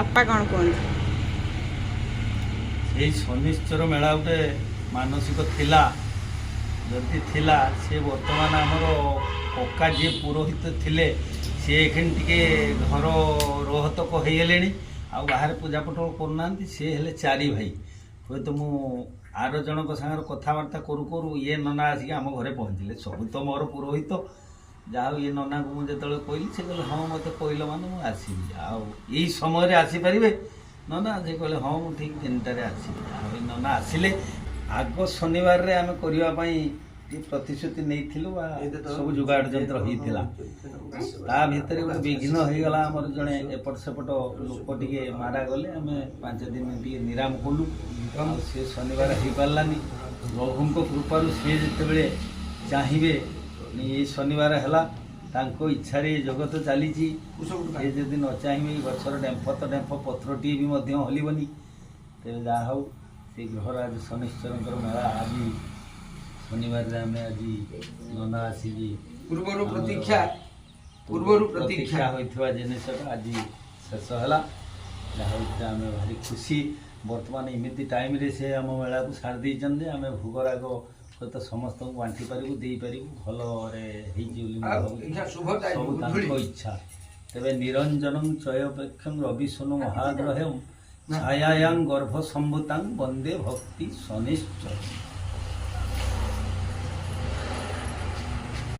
बापा कौन कहते यही शनिश्चर मेला गोटे मानसिक थिला जदि थिला से वर्तमान आमर कका जी पुरोहित थिले सी एखन टिके घर रोहतक हो गले आ बाहर पूजा पट करना सी हेले चारि भाई हूँ तो मु आर जनक सागर कथबार्ता करू करू ये नना आसिक आम घरे पहुँचले सब तो मोर पुरोहित जहाँ ये नना को मुझे कहली से कहले हाँ मत कहल मान मुझे आई समय आसीपारे नना से कहले हाँ मुझे ठीक 3टारे आसबि नना आसिले आग शनिवार रे आम करने प्रतिश्रुति नहीं सब जुगाड़ जंत्र होता ता भितर गोटे विघ्न हो गला आमर जड़े एपट सेपट लोक टे मारा गले आम 5 दिन टे निराम कलु सी शनिवार हो पारानी प्रभु कृपार सी जिते चाहिए ये शनिवार है इच्छा जगत चली जदि न चाहिए गचर डेम्फ तो डेम्फ पत्र टी भी हलबनी तेज जहाँ हूँ से ग्रहराज शनिश्चर मेला आज शनिवार आम आज नना आसिक पूर्व प्रतीक्षा होता जिनसा आज शेष है जहाँ आम भारी खुशी बर्तमान इमिति टाइम रे से आम मेला को सारी देते आम भोगराग सहित समस्त को बांटी पारू दे पारू भल इच्छा तेरे निरंजन चयपेक्षम रविशनु महाग्रह छायां गर्भ संभूतां वंदे भक्ति शनिश्चर।